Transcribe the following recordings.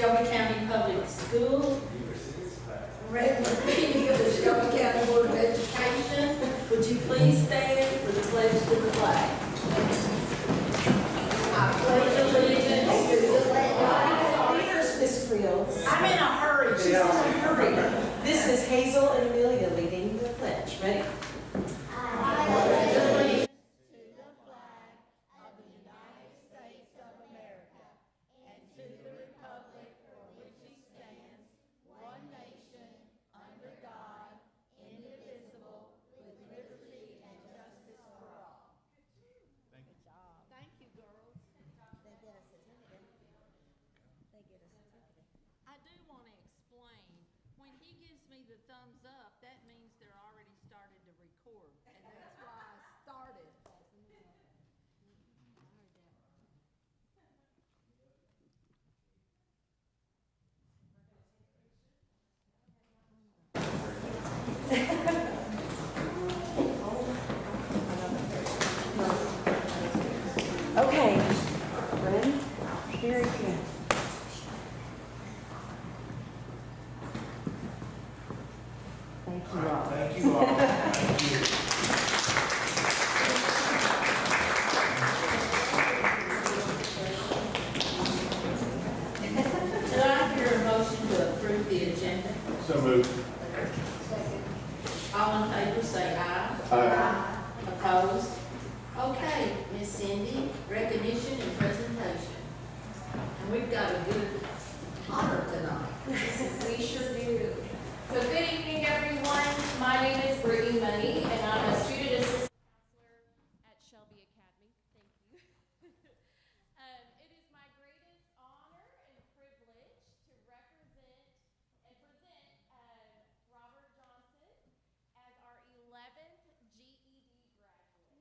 Shelby County Public School. Regular meeting of the Shelby County Board of Education. Would you please stand for the pledge to the flag? I pledge allegiance to the flag. Here's Miss Friels. I'm in a hurry. She's in a hurry. This is Hazel and Amelia leading the pledge. Ready? I pledge allegiance. I do want to explain, when he gives me the thumbs up, that means they're already started to record, and that's why I started. Okay. Ready? Very good. Thank you all. Thank you all. Thank you. Do I hear a motion to approve the agenda? So moved. All in favor say aye. Aye. Opposed? Okay, Miss Cindy, recognition and presentation. And we've got a good honor tonight. We sure do. So good evening, everyone. My name is Brittany Money, and I'm a student assistant counselor at Shelby Academy. Thank you. It is my greatest honor and privilege to represent and present Robert Johnson as our 11th GED graduate.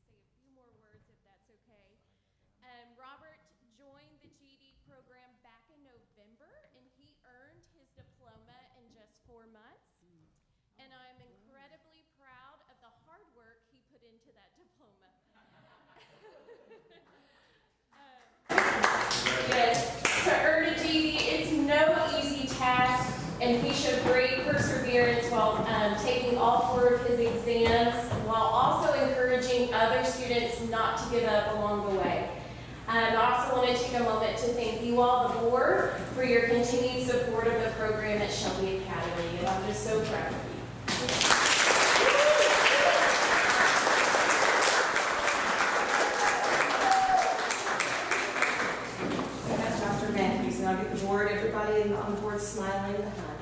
Say a few more words if that's okay. Robert joined the GED program back in November, and he earned his diploma in just 4 months. And I'm incredibly proud of the hard work he put into that diploma. Yes, to earn a GED, it's no easy task, and he showed great perseverance while taking all 4 of his exams, while also encouraging other students not to give up along the way. I also want to take a moment to thank you all, the board, for your continued support of the program at Shelby Academy, and I'm just so proud of you. That's Dr. Matthews, and I'll get the board, everybody on the board smiling behind.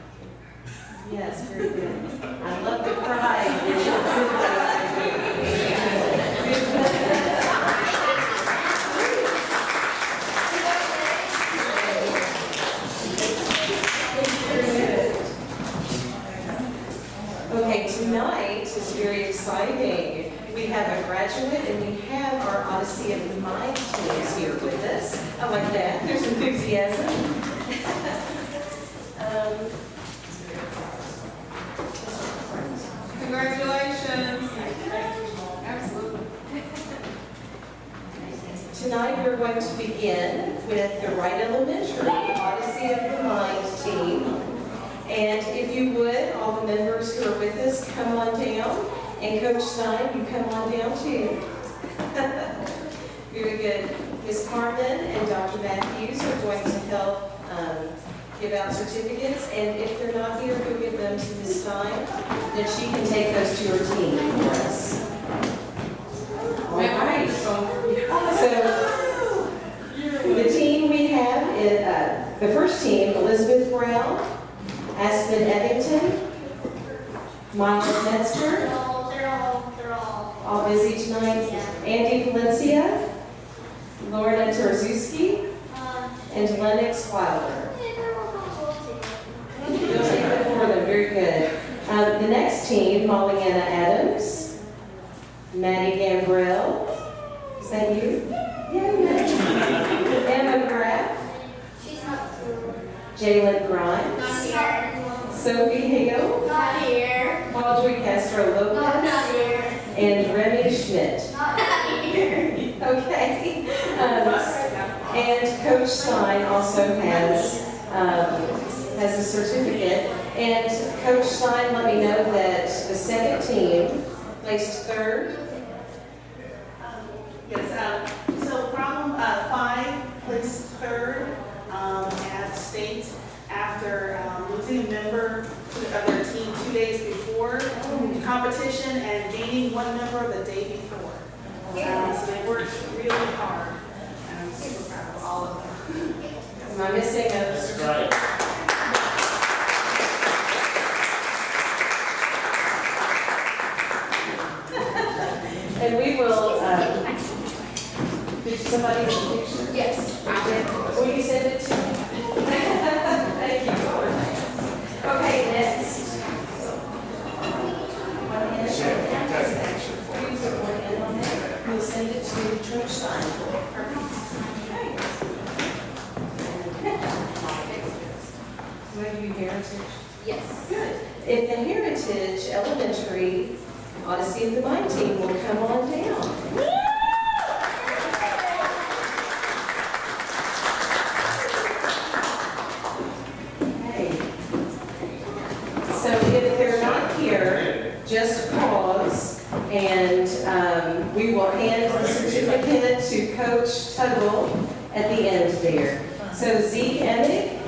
Yes, very good. I love the pride. Okay, tonight is very exciting. We have a graduate and we have our Odyssey of the Mind teams here with us. I like that. There's enthusiasm. Congratulations. Absolutely. Tonight we're going to begin with the Wright Elementary Odyssey of the Mind team. And if you would, all the members who are with us, come on down. And Coach Stein, you come on down too. Very good. Ms. Carmen and Dr. Matthews are going to help give out certificates. And if they're not here, go give them to Ms. Stein. Then she can take those to her team for us. All right. So the team we have is the first team, Elizabeth Brown, Aspen Eddington, Miles Metzger, They're all busy tonight, Andy Valencia, Lorna Tarzuski, and Lennox Wilder. You'll take it for them, very good. The next team, Molly Anna Adams, Maddie Gambrell, is that you? Yeah, Emma Graff, She's not Jalen Grimes, here. Sophie Hale, Not here. Paul Audrey Castro Lopez, and Remy Schmidt. Okay. And Coach Stein also has a certificate. And Coach Stein let me know that the second team placed third. Yes, so problem 5 placed third at state after losing a member of their team 2 days before the competition and gaining one member the day before. So they worked really hard, and I'm super proud of all of them. Am I missing a certificate? And we will, did somebody get a picture? Yes, I did. Will you send it to me? Thank you. Okay, next. We'll send it to Coach Stein. Will you Heritage? Yes. Good. If the Heritage Elementary Odyssey of the Mind team will come on down. So if they're not here, just pause, and we will hand the certificate to Coach Tuggle at the end there. So Zeke Emick,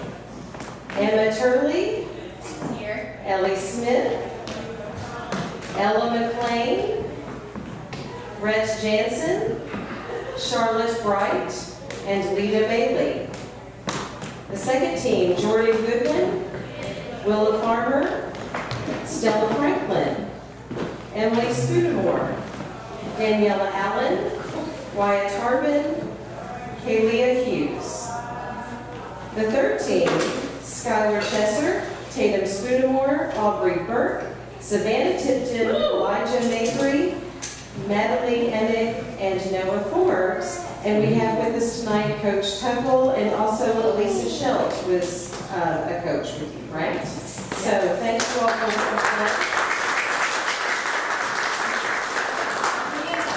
Emma Turley, Here. Ellie Smith, Ella McLean, Rhett Jansen, Charlotte Bright, and Lita Bailey. The second team, Jordan Goodwin, Willa Farmer, Stella Franklin, Emily Scudamore, Daniela Allen, Wyatt Harbin, Kaylia Hughes. The third team, Skylar Chesser, Tatum Scudamore, Aubrey Burke, Savannah Tipton, Elijah Mabry, Madeline Emick, and Noah Forbes. And we have with us tonight Coach Tuckle and also Elisa Schelt was a coach with you, right? So thanks you all for that.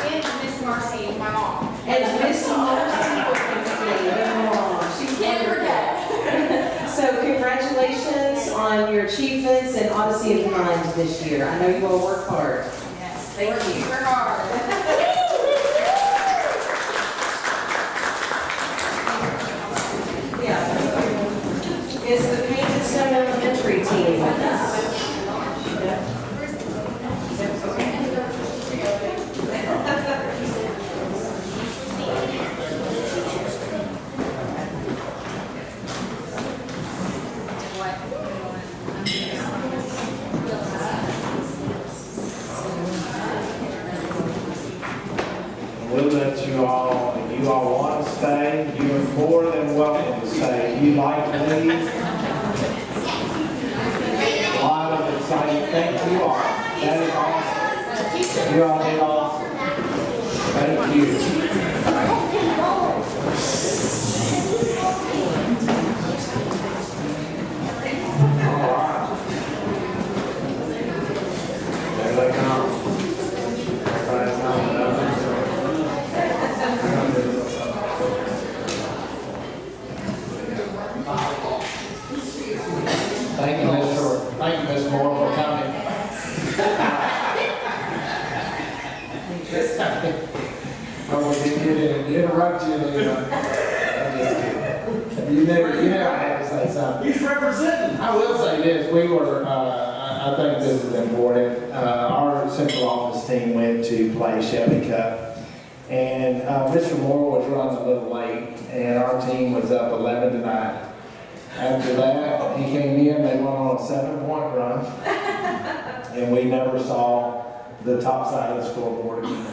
And Miss Marcy, my mom. And Miss Marcy, your mom, she's Can't forget. So congratulations on your achievements in Odyssey of the Mind this year. I know you all work hard. Yes, thank you. Super hard. Yeah. Is the Painted Stone Elementary team with us? We'll let you all, if you all want to stay, you are more than welcome to stay. If you'd like to leave, a lot of exciting, thank you all. That is awesome. You all did awesome. Thank you. All right. There they come. Everybody's coming up. Thank you, Ms. Moore, for coming. Oh, we didn't interrupt you. I'm just kidding. You never had to say something. He's representing. I will say this, we were, I think this is important. Our central office team went to play Shelby Cup. And Mr. Moore was running a little late, and our team was up 11-9. After that, he came in, they went on a 7-point run. And we never saw the top side of the scoreboard again.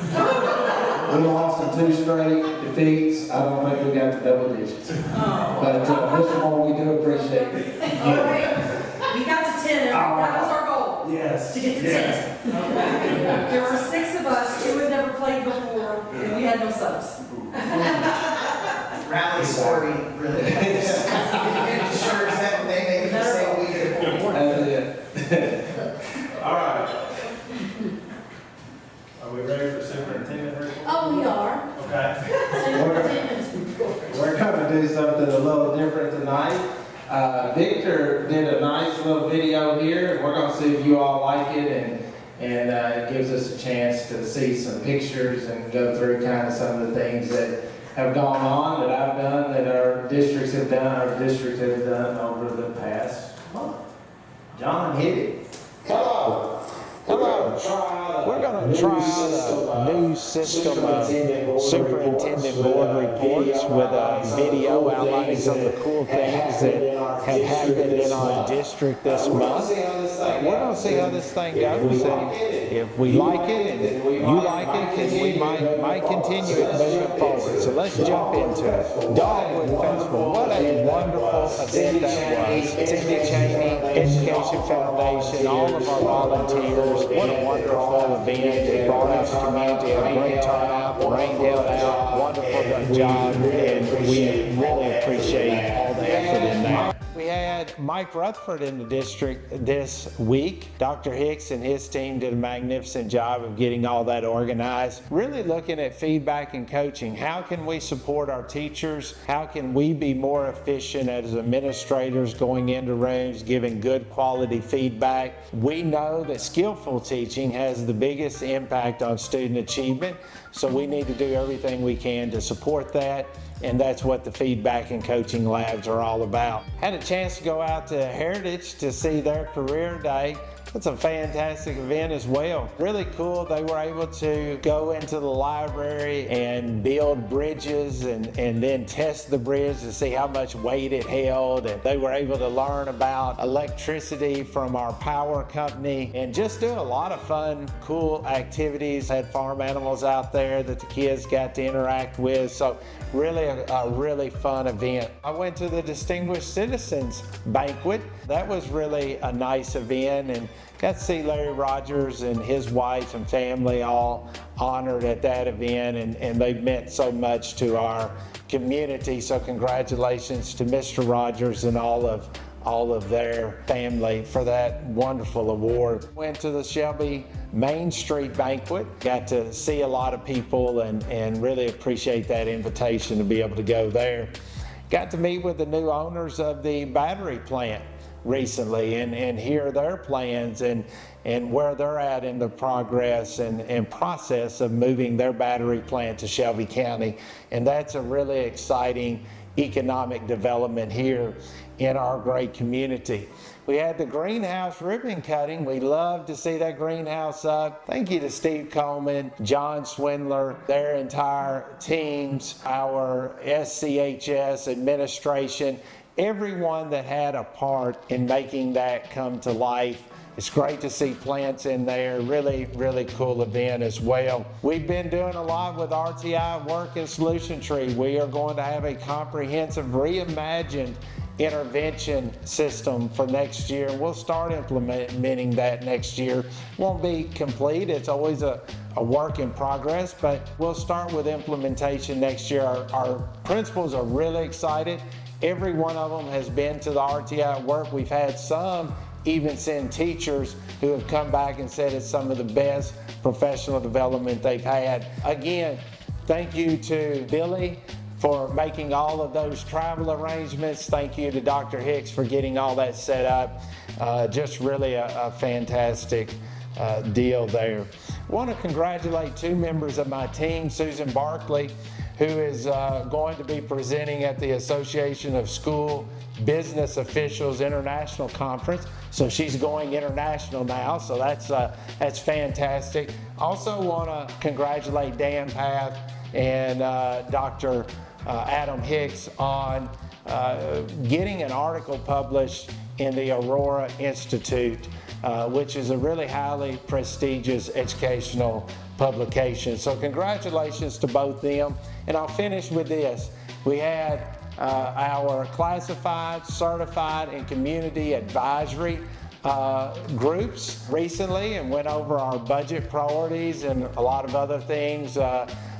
We lost in 2 straight defeats. I don't think we got to double digits. But Mr. Moore, we do appreciate it. All right, we got to 10, that was our goal, Yes. to get to yes. 10. There were 6 of us, 2 had never played before, and we had no subs. Rally story, really. It ensures that they make a mistake, we get a point. That's it. All right. do something a little different tonight. Victor did a nice little video here, and we're gonna see if you all like it, and it gives us a chance to see some pictures and go through kind of some of the things that have gone on, that I've done, that our districts have done, over the past month. John, hit it. Hello. We're going to try out a new system of superintendent board reports with a video outlining some of the cool things that have happened in our district this month. We're going to see how this thing goes, and if we like it and you like it, then we might continue it moving forward. So let's jump into it. Dogwood Festival, what a wonderful event that was. Cindy Cheney, Education Foundation, all of our volunteers, what a wonderful event. It brought out the community, a great turnout, the rain held out, wonderful job, and we really appreciate all the effort in that. We had Mike Rutherford in the district this week. Dr. Hicks and his team did a magnificent job of getting all that organized. Really looking at feedback and coaching. How can we support our teachers? How can we be more efficient as administrators going into rooms, giving good quality feedback? We know that skillful teaching has the biggest impact on student achievement, so we need to do everything we can to support that. And that's what the feedback and coaching labs are all about. Had a chance to go out to Heritage to see their career day. It's a fantastic event as well. Really cool. They were able to go into the library and build bridges and then test the bridge to see how much weight it held. And they were able to learn about electricity from our power company and just do a lot of fun, cool activities. Had farm animals out there that the kids got to interact with. So really a really fun event. I went to the Distinguished Citizens Banquet. That was really a nice event, and got to see Larry Rogers and his wife and family all honored at that event, and they've meant so much to our community. So congratulations to Mr. Rogers and all of their family for that wonderful award. Went to the Shelby Main Street Banquet, got to see a lot of people and really appreciate that invitation to be able to go there. Got to meet with the new owners of the battery plant recently and hear their plans and where they're at in the progress and process of moving their battery plant to Shelby County. And that's a really exciting economic development here in our great community. We had the greenhouse ribbon cutting. We love to see that greenhouse up. Thank you to Steve Coleman, John Swindler, their entire teams, our SCHS administration, everyone that had a part in making that come to life. It's great to see plants in there. Really, really cool event as well. We've been doing a lot with RTI Work and Solution Tree. We are going to have a comprehensive reimagined intervention system for next year. We'll start implementing that next year. Won't be complete. It's always a work in progress, but we'll start with implementation next year. Our principals are really excited. Every one of them has been to the RTI Work. We've had some even send teachers who have come back and said it's some of the best professional development they've had. Again, thank you to Billy for making all of those travel arrangements. Thank you to Dr. Hicks for getting all that set up. Just really a fantastic deal there. I want to congratulate two members of my team, Susan Barkley, who is going to be presenting at the Association of School Business Officials International Conference. So she's going international now, so that's fantastic. Also want to congratulate Dan Path and Dr. Adam Hicks on getting an article published in the Aurora Institute, which is a really highly prestigious educational publication. So congratulations to both them. And I'll finish with this. We had our classified, certified, and community advisory groups recently and went over our budget priorities and a lot of other things,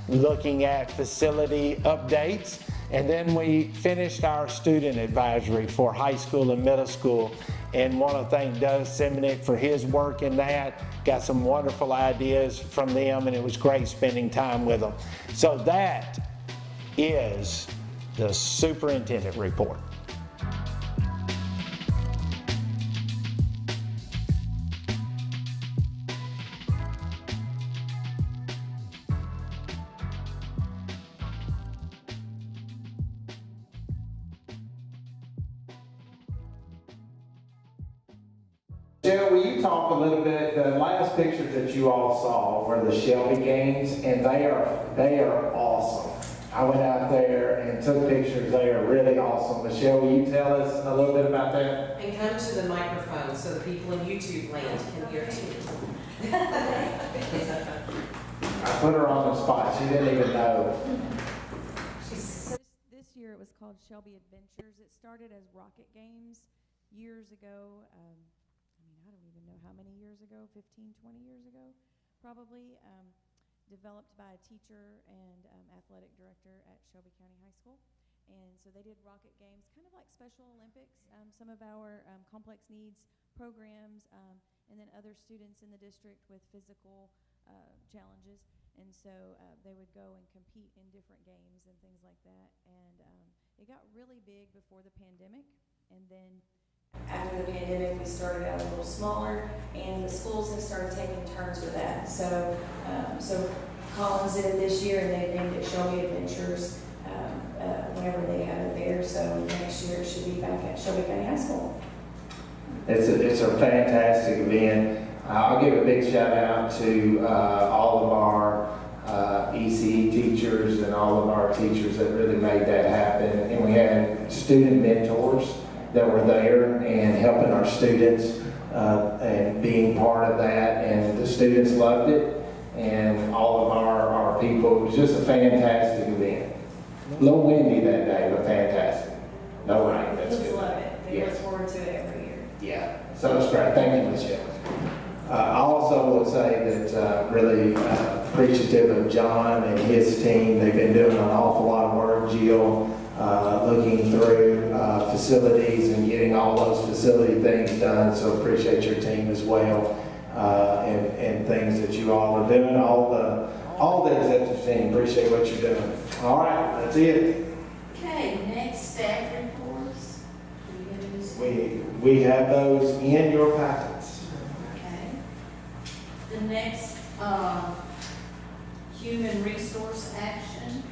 looking at facility updates. And then we finished our student advisory for high school and middle school. And want to thank Doug Simonic for his work in that. Got some wonderful ideas from them, and it was great spending time with them. So that is the superintendent report. Jill, will you talk a little bit, the last pictures that you all saw were the Shelby games, and they are awesome. I went out there and took pictures, they are really awesome. Michelle, will you tell us a little bit about that? And come to the microphone so the people in YouTube land can hear too. I put her on the spot, she didn't even know. This year it was called Shelby Adventures. It started as Rocket Games years ago. I don't even know how many years ago, 15, 20 years ago, probably. Developed by a teacher and athletic director at Shelby County High School. And so they did Rocket Games, kind of like Special Olympics. Some of our complex needs programs, and then other students in the district with physical challenges. And so they would go and compete in different games and things like that. And it got really big before the pandemic. And then after the pandemic, we started out a little smaller, and the schools have started taking turns with that. So Collins did it this year, and they named it Shelby Adventures whenever they have it there. So next year it should be back at Shelby County High School. It's a fantastic event. I'll give a big shout out to all of our ECE teachers and all of our teachers that really made that happen. And we had student mentors that were there and helping our students and being part of that. And the students loved it, and all of our people. It was just a fantastic event. A little windy that day, but fantastic. No rain, that's Kids good. love it. They look forward to it every year. Yeah, so it's great. Thank you, Michelle. I also will say that really appreciative of John and his team. They've been doing an awful lot of work, Jill, looking through facilities and getting all those facility things done. So appreciate your team as well, and things that you all are doing. All the executive team, appreciate what you're doing. All right, that's it. Okay, next staff reports. Do we have any? We have those in your packets. Okay. The next, human resource action.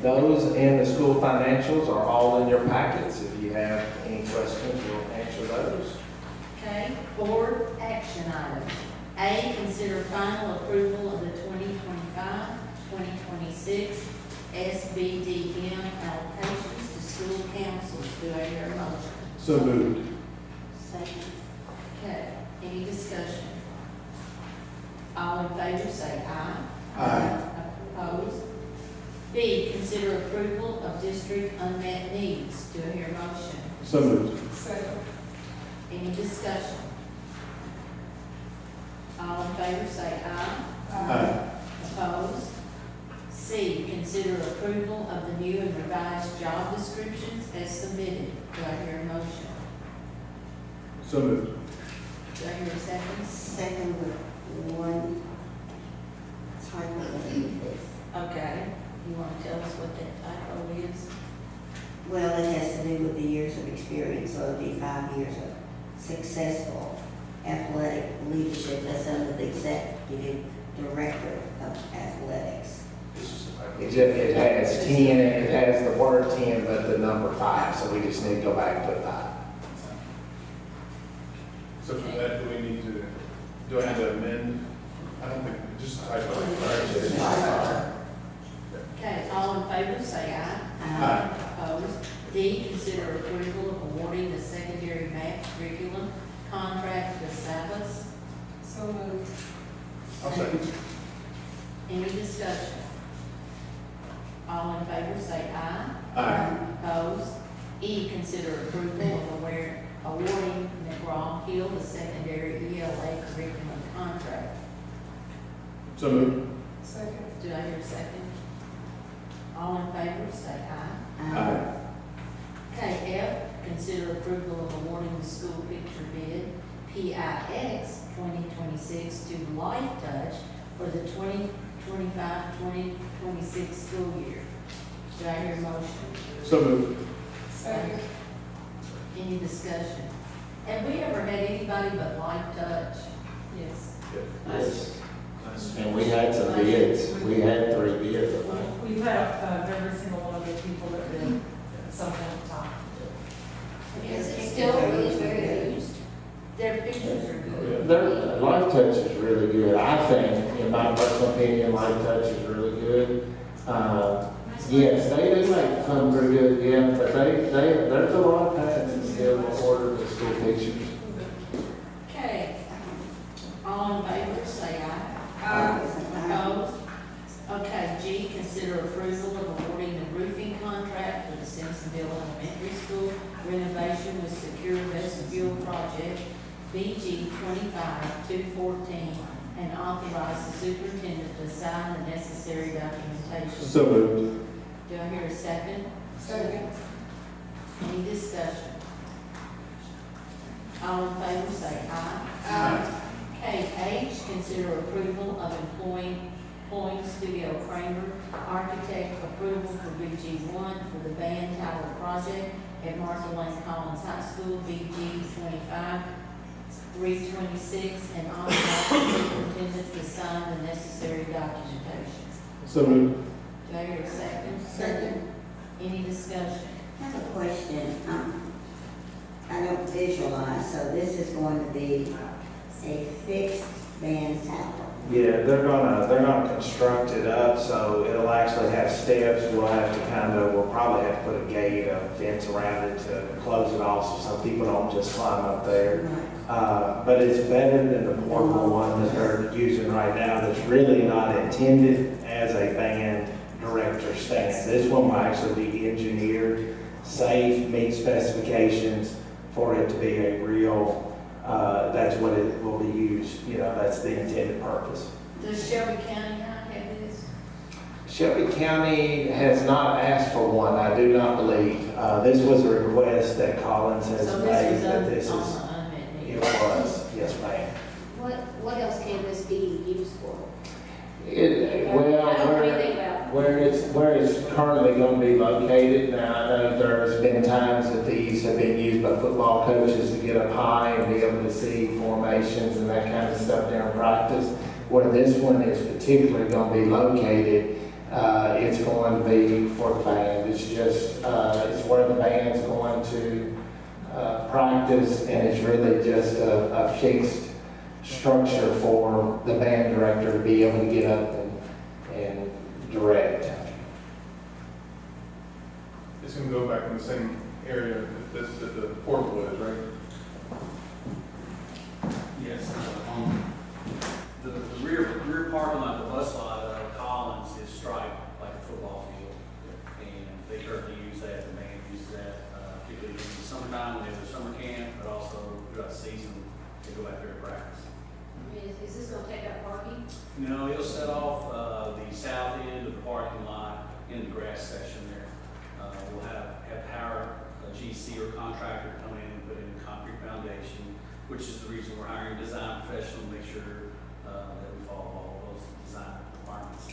Those and the school financials are all in your packets. If you have any questions, we'll answer those. Okay, board action items. A, consider final approval of the 2025-2026 SBDM allocations to school councils. Do I hear a motion? So moved. Second. Okay, any discussion? All in favor say aye. Aye. Opposed? B, consider approval of district unmet needs. Do I hear a motion? So moved. Second. Any discussion? All in favor say aye. Aye. Opposed? C, consider approval of the new and revised job descriptions as submitted. Do I hear a motion? So moved. Do I hear a second? Second with one typo. Okay, you want to tell us what that typo is? Well, it has to do with the years of experience, so it'll be 5 years of successful athletic leadership. That's under the executive director of athletics. It has 10, it has the word 10, but the number 5, so we just need to go back and put 5. So for that, do I need to amend? I don't think, just typo. Okay, all in favor say aye. Aye. Opposed? D, consider approval of awarding the secondary math curriculum contract with Sabas. So moved. I'll second. Any discussion? All in favor say aye. Aye. Opposed? E, consider approval of awarding McGraw-Hill the secondary ELA curriculum contract. So moved. Second. Do I hear a second? All in favor say aye. Aye. Okay, F, consider approval of awarding the school picture bid PIX 2026 to Life Touch for the 2025-2026 school year. Do I hear a motion? So moved. Second. Any discussion? Have we ever had anybody but Life Touch? Yes. Yes. And we had some bids. We had 3 bids, I think. We've had every single one of the people that did something at the time. Is it still really very used? Their pictures are good. Their Life Touch is really good. I think, in my personal opinion, Life Touch is really good. Yes, they do make some pretty good, yeah, but there's a lot of parents that still order the school pictures. Okay. All in favor, say aye. Opposed? Okay, G, consider approval of awarding the roofing contract for the Simpsonville Elementary School renovation with secure vestibule project, BG 25-214, and authorize the superintendent to sign the necessary documentation. So moved. Do I hear a second? Second. Any discussion? All in favor say aye. Aye. Okay, H, consider approval of employing Studio Kramer, architect approval for BG 1 for the band tower project at Martha Lane Collins High School, BG 25-326, and authorize the superintendent to sign the necessary documentation. So moved. Do I hear a second? Second. Any discussion? I have a question. I don't visualize, so this is going to be a fixed band tower. Yeah, they're gonna construct it up, so it'll actually have steps. We'll probably have to put a gate, a fence around it to close it off so some people don't just climb up there. But it's better than the portable one that they're using right now that's really not intended as a band director stand. This one will actually be engineered, safe, meet specifications for it to be a real, that's what it will be used, that's the intended purpose. Does Shelby County not have this? Shelby County has not asked for one, I do not believe. This was a request that Collins has So made, this that is this on is, the unmet need. it was, yes ma'am. What else can this be used for? Where it's currently going to be located, now I know there's been times that these have been used by football coaches to get up high and be able to see formations and that kind of stuff during practice. Where this one is particularly going to be located, it's going to be for the band. It's just, it's where the band's going to practice, and it's really just a fixed structure for the band director to be able to get up and direct. It's gonna go back in the same area that the portable is, right? Yes, the rear parking lot, the bus lot of Collins is striped like a football field. And they currently use that, the band uses that, particularly in the summertime when they have their summer camp, but also throughout the season, they go out there to practice. Is this gonna take up parking? No, it'll set off the south end of the parking lot in the grass section there. We'll have power, a GC or contractor come in and put in a concrete foundation, which is the reason we're hiring a design professional to make sure that we follow all those design requirements.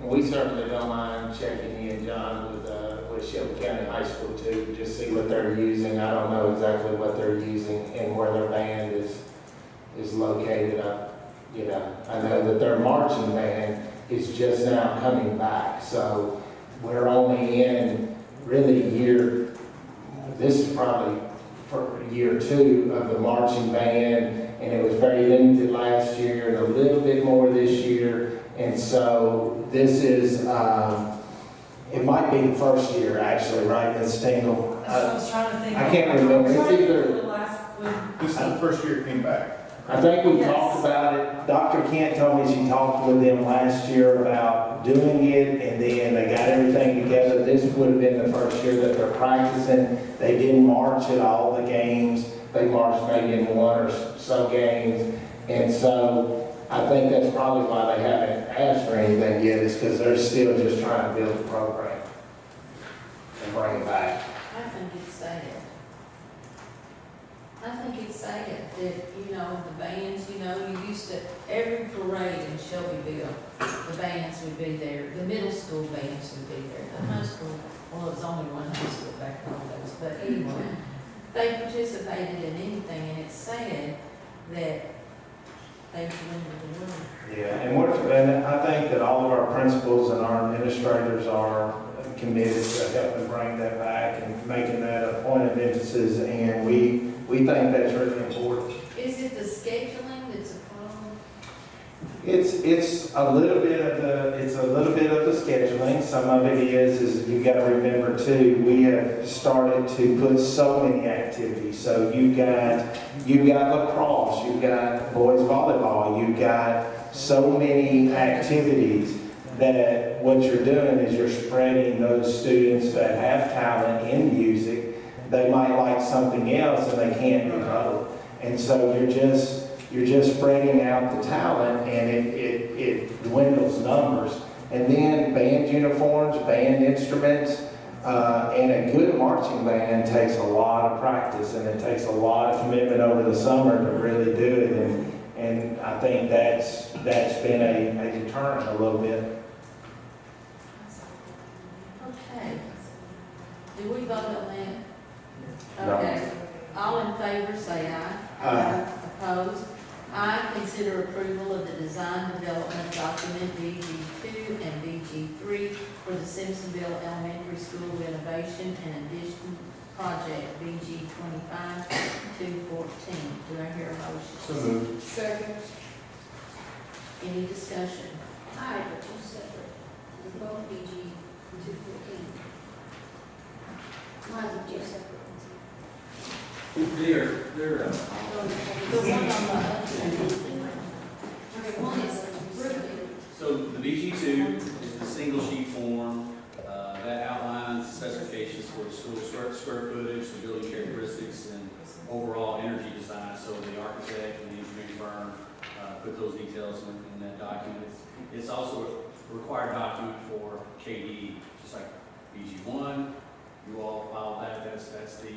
We certainly don't mind checking in, John, with Shelby County High School too, just see what they're using. I don't know exactly what they're using and where their band is located. I know that their marching band is just now coming back, so we're only in really this is probably for year 2 of the marching band, and it was very limited last year and a little bit more this year, and so this is, it might be the first year actually, right, Ms. Tingle? That's what I was trying to think. I can't remember. It's either, This is the first year it came back. I think we Yes. talked about it. Dr. Kent told me she talked with them last year about doing it, and then they got everything together. This would have been the first year that they're practicing. They didn't march at all the games. They marched maybe in 1 or so games. And so I think that's probably why they haven't asked for anything yet, is because they're still just trying to build the program and bring it back. I think it's sad. I think it's sad that, the bands, you used to, every parade in Shelbyville the bands would be there, the middle school bands would be there, the high school, well, it was only one high school back in those days, but anyway, they participated in anything, and it's sad that they surrendered the word. Yeah, and I think that all of our principals and our administrators are committed to helping bring that back and making that a point of emphasis, and we think that's really important. Is it the scheduling that's a problem? It's a little bit of the scheduling. Some of it is you got to remember too, we have started to put so many activities. So you've got lacrosse, you've got boys volleyball, you've got so many activities that what you're doing is you're spreading those students that have talent in music. They might like something else and they can't do both. And so you're just spreading out the talent, and it dwindles numbers. And then band uniforms, band instruments, and a good marching band takes a lot of practice, and it takes a lot of commitment over the summer to really do it. And I think that's been a deterrent a little bit. Okay. Do we vote on that? No. Okay. All in favor, say aye. Aye. Opposed? I consider approval of the design development document BG2 and BG3 for the Simpsonville Elementary School renovation and addition project BG 25-214. Do I hear a motion? So moved. Second. Any discussion? Aye, but two separate. They're both BG 214. Why is it two separate? They're, The one on the Okay, one is roofing. so the BG2 is the single sheet form that outlines the specifications for the school square footage, the building characteristics, and overall energy design. So the architect and the engineering firm put those details in that document. It's also a required document for KD, just like BG1. You all filed that. That's the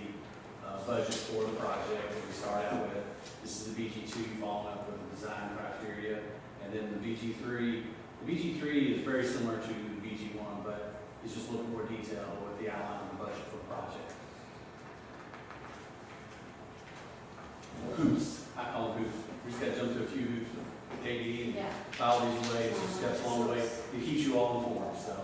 budget for the project that we start out with. This is the BG2 following up with the design criteria. And then the BG3. The BG3 is very similar to the BG1, but it's just a little more detailed with the outline of the budget for the project. Hoops. I call them hoops. We just got to jump to a few hoops with KD and file these away. It's just steps along the way. It keeps you all informed. So.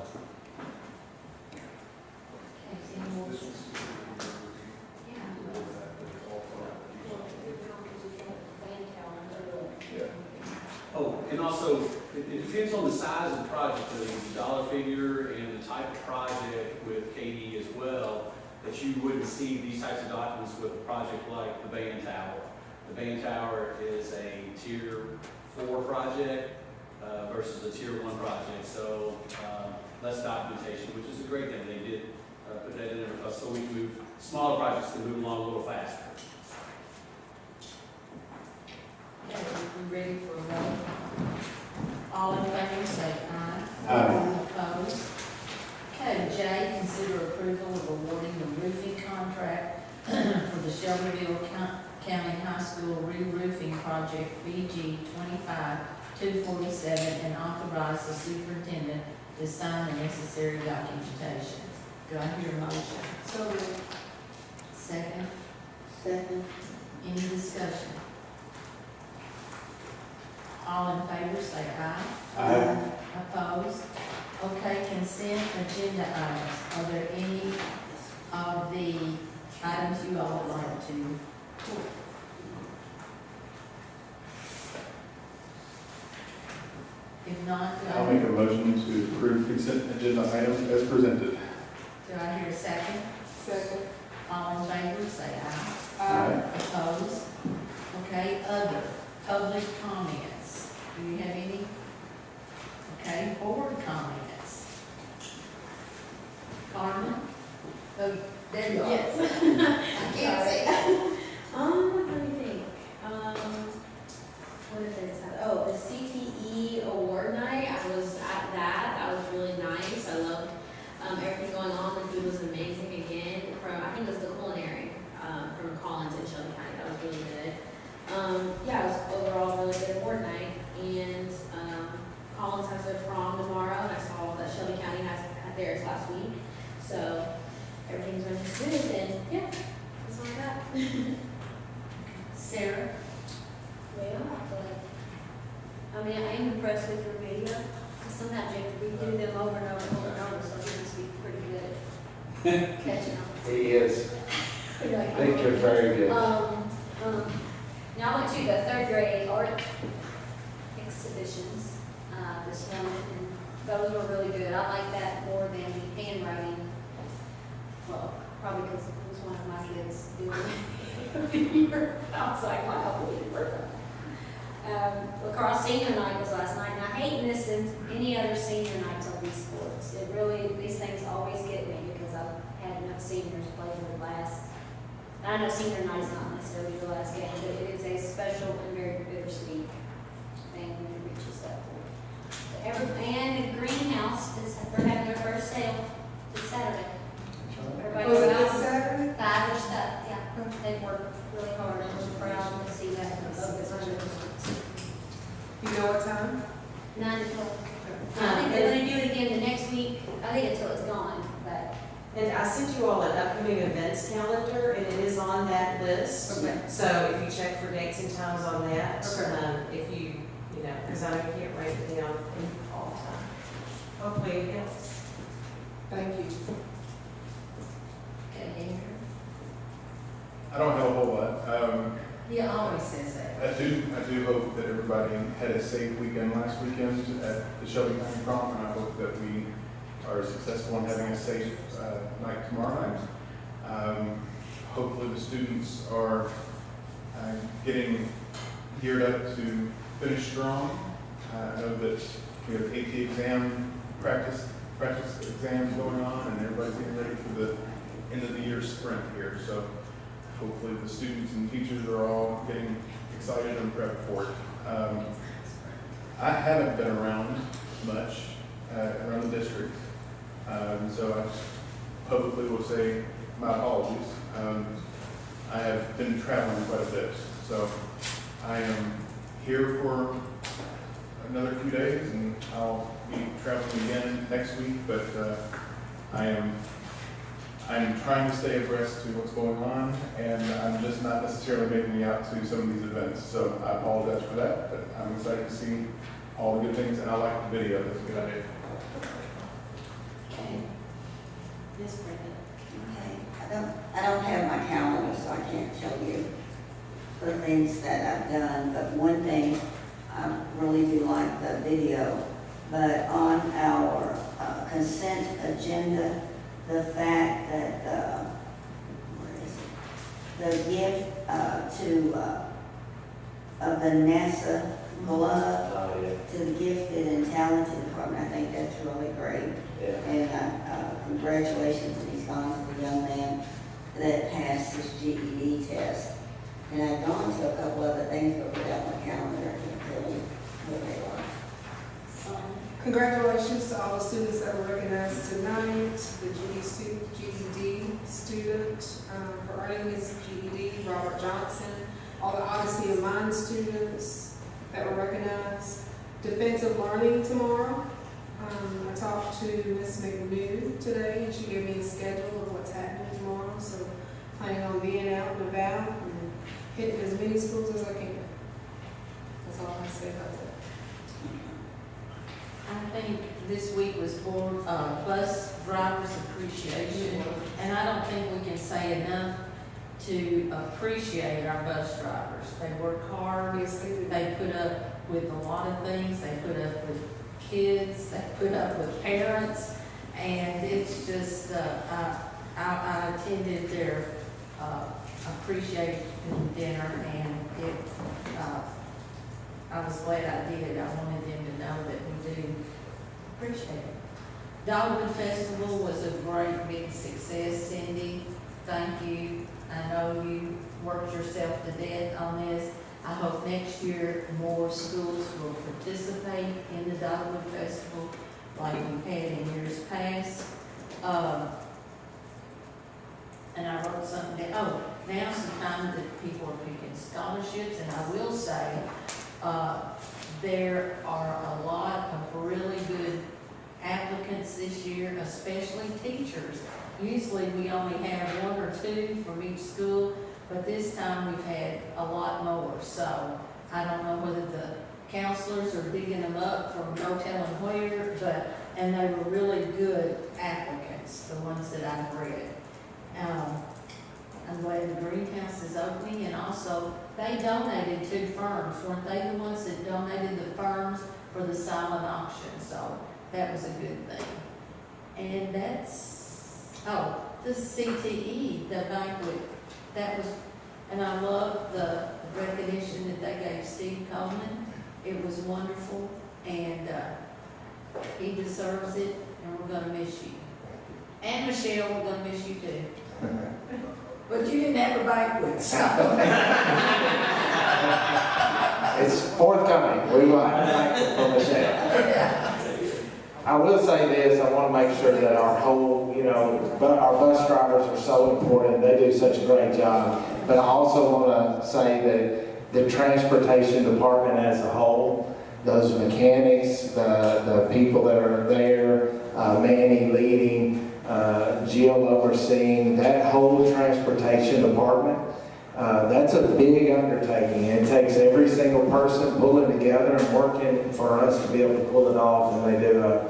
Oh, and also, it depends on the size of the project, the dollar figure and the type of project with KD as well, that you wouldn't see these types of documents with a project like the band tower. The band tower is a tier 4 project versus a tier 1 project, so less documentation, which is a great thing. They did put that in there because so we can move, smaller projects can move along a little faster. Okay, we ready for a vote? All in favor, say aye. Aye. Opposed? Okay, J, consider approval of awarding the roofing contract for the Shelbyville County High School re-roofing project BG 25-247 and authorize the superintendent to sign the necessary documentation. Do I hear a motion? So moved. Second? Second. Any discussion? All in favor, say aye. Aye. Opposed? Okay, consent agenda items. Are there any of the items you all would like to? If not, do I'll I, make a motion to approve consent agenda items as presented. do I hear a second? Second. All in favor, say aye. Aye. Opposed? Okay, other, public comments. Do you have any? Okay, board comments. Carmen? Oh, there you are. Yes. I can't say that. Let me think. What is it? Oh, the CTE award night. I was at that. That was really nice. I loved everything going on. The food was amazing again. I think it was the culinary from Collins in Shelby County. That was really good. Yeah, it was overall really good award night. And Collins has a I think you're very good. Now I went to the third grade art exhibitions this morning, and those were really good. I like that more than the handwriting. Well, probably because it was one of my kids doing it. I was like, wow, we did work on that. Lacrosse senior night was last night, and I hate missing any other senior nights on these sports. It really, these things always get me because I've had enough seniors play the last. I know senior night is not necessarily the last game, but it is a special and very bittersweet thing when it reaches that point. And the greenhouse they're having their first sale this Saturday. Everybody Was it go out this and Saturday? buy their stuff, yeah. They worked really hard and we're proud to see that. You know what time? 9 to 12. I think they're gonna do it again the next week, I think until it's gone, but. And I sent you all an upcoming events calendar, and it is on that list. Okay. So if you check for dates and times on that, Okay. if you know, because I can't write it down all the time. Hopefully it helps. Thank you. Okay, Andrew. I don't have a whole lot. He always says that. I do hope that everybody had a safe weekend last weekend at the Shelby County Prom, and I hope that we are successful in having a safe night tomorrow night. Hopefully the students are getting geared up to finish strong. I know that we have AT exam practice exams going on, and everybody's getting ready for the end of the year sprint here. So hopefully the students and teachers are all getting excited and prepped for it. I haven't been around much around the district, so I just publicly will say my apologies. I have been traveling quite a bit, so I am here for another few days, and I'll be traveling again next week, but I'm trying to stay abreast to what's going on, and I'm just not necessarily making it out to some of these events. So I apologize for that, but I'm excited to see all the good things, and I like the video. That's a good idea. Okay. Miss Brenda. Okay. I don't have my calendar, so I can't tell you the things that I've done, but one thing, I really do like the video, but on our consent agenda, the fact that, where is it? The gift of the NASA glove to the gifted and talented department, I think that's really great. Yeah. And congratulations, and he's gone to the young man that passed his GED test. And I've gone to a couple other things, but without my calendar, I can't tell you what they are. Congratulations to all the students that were recognized tonight. The GED student for earning his GED, Robert Johnson. All the Odyssey of Mind students that were recognized. Defensive learning tomorrow. I talked to Ms. McNew today, and she gave me a schedule of what's happening tomorrow. So planning on being out and about and hitting as many schools as I can. That's all I say about that. I think this week was for bus drivers appreciation, and I don't think we can say enough to appreciate our bus drivers. They work hard, Yes, they do. they put up with a lot of things, they put up with kids, they put up with parents, and it's just, I attended their appreciation dinner, and it, I was glad I did it. I wanted them to know that we do appreciate it. Dogwood Festival was a great big success, Cindy. Thank you. I know you worked yourself to death on this. I hope next year more schools will participate in the Dogwood Festival like we've had in years past. And I wrote something down. Oh, now's the time that people are picking scholarships, and I will say, there are a lot of really good applicants this year, especially teachers. Usually we only have one or two from each school, but this time we've had a lot more. So I don't know whether the counselors are digging them up from no telling where, and they were really good applicants, the ones that I've read. I'm glad is opening, and also they donated 2 firms. Weren't they the ones that donated the firms for the silent auction? So that was a good thing. And that's, oh, the CTE, the banquet, that was, and I love the recognition that they gave Steve Coleman. It was wonderful, and he deserves it, and we're gonna miss you. And Michelle, we're gonna miss you too. But you didn't have a banquet, so. It's forthcoming. We will have a banquet for Michelle. I will say this, I want to make sure that our whole, our bus drivers are so important. They do such a great job. But I also want to say that the transportation department as a whole, those mechanics, the people that are there, Manny leading, Jill overseeing, that whole transportation department, that's a big undertaking. It takes every single person pulling together and working for us to be able to pull it off, and they do a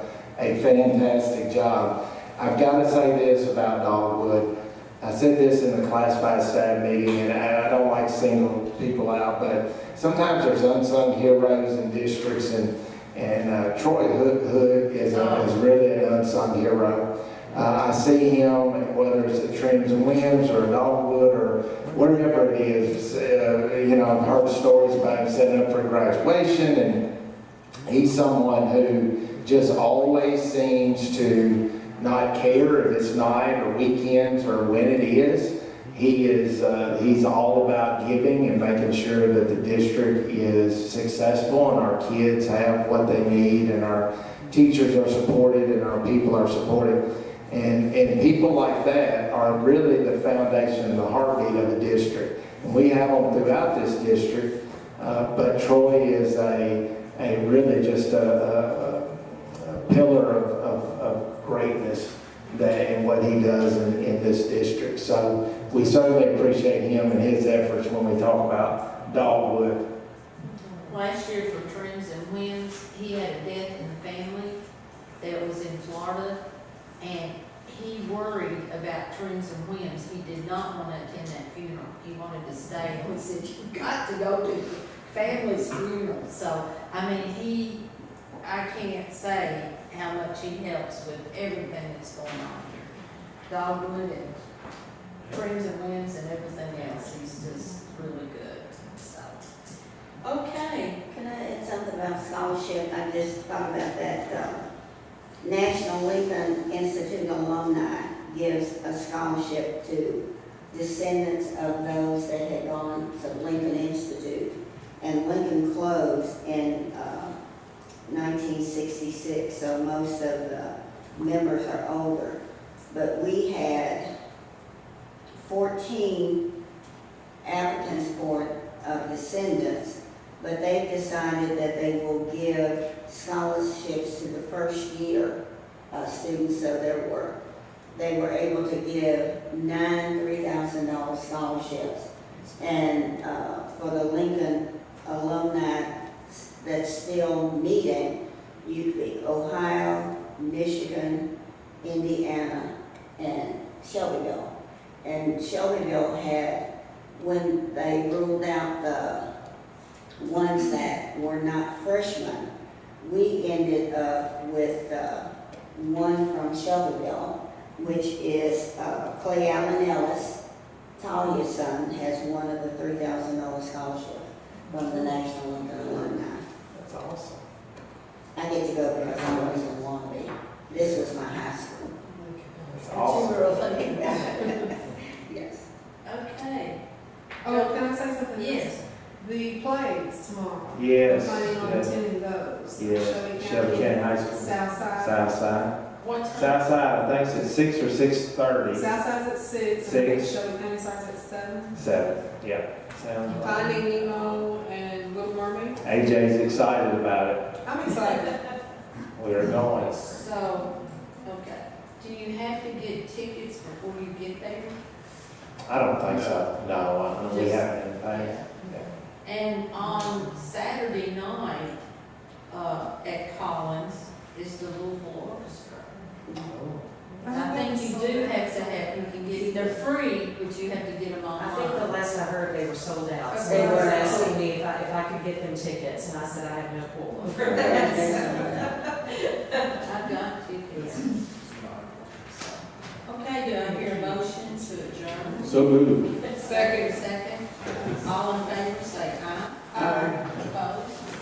fantastic job. I've got to say this about Dogwood. I said this in the classified staff meeting, and I don't like singling people out, but sometimes there's unsung heroes in districts, and Troy Hood is really an unsung hero. I see him, whether it's at Trims and Winds or Dogwood or wherever it is. I've heard stories about him setting up for graduation, and he's someone who just always seems to not care if it's night or weekends or when it is. He's all about giving and making sure that the district is successful and our kids have what they need and our teachers are supported and our people are supported. And people like that are really the foundation and the heartbeat of the district. And we have them throughout this district, but Troy is a really just a pillar of greatness in what he does in this district. So we certainly appreciate him and his efforts when we talk about Dogwood. Last year for Trims and Winds, he had a death in the family that was in Florida, and he worried about Trims and Winds. He did not want to attend that funeral. He wanted to stay, and we said, you've got to go to the family's funeral. So, I can't say how much he helps with everything that's going on here. Dogwood and Trims and Winds and everything else. He's just really good. So, okay. Can I add something about scholarship? I just thought about that. National Lincoln Institute alumni gives a scholarship to descendants of those that had gone to Lincoln Institute. And Lincoln closed in 1966, so most of the members are older. But we had 14 applicants for descendants, but they've decided that they will give scholarships to the first year students. So they were able to give 9 $3,000 scholarships. And for the Lincoln alumni that's still meeting, you could be Ohio, Michigan, Indiana, and Shelbyville. And Shelbyville had, when they ruled out the ones that were not freshmen, we ended up with one from Shelbyville, which is Clay Allen Ellis. Talia's son has one of the $3,000 scholarships from the National Lincoln Alumni. That's awesome. I get to go because I was in Wannabe. This was my high school. That's awesome. You were thinking about it. Yes. Okay. Oh, can I say something? Yes. The plays tomorrow. Yes, I'm planning on yes. attending those. Yes, Shelby County High School. Southside. What Southside. time? Southside, I think it's at 6 or 6:30. Southside's at 6. And 6. Shelby County starts at 7. 7, yeah. Sounds right. Finding Nemo and Little Mermaid. AJ's excited about it. I'm excited. We're going. So, okay. Do you have to get tickets before you get there? I don't think so. No, we Just- haven't been paying. And on Saturday night, at Collins, is the Louisville Orchestra. I think you do have to have, you can get, they're free, but you have to get them online. I think the last I get them tickets, and I said I have no pull over that. I've got tickets. Okay, do I hear a motion to adjourn? So moved. Second. All in favor, say aye. Aye. Opposed?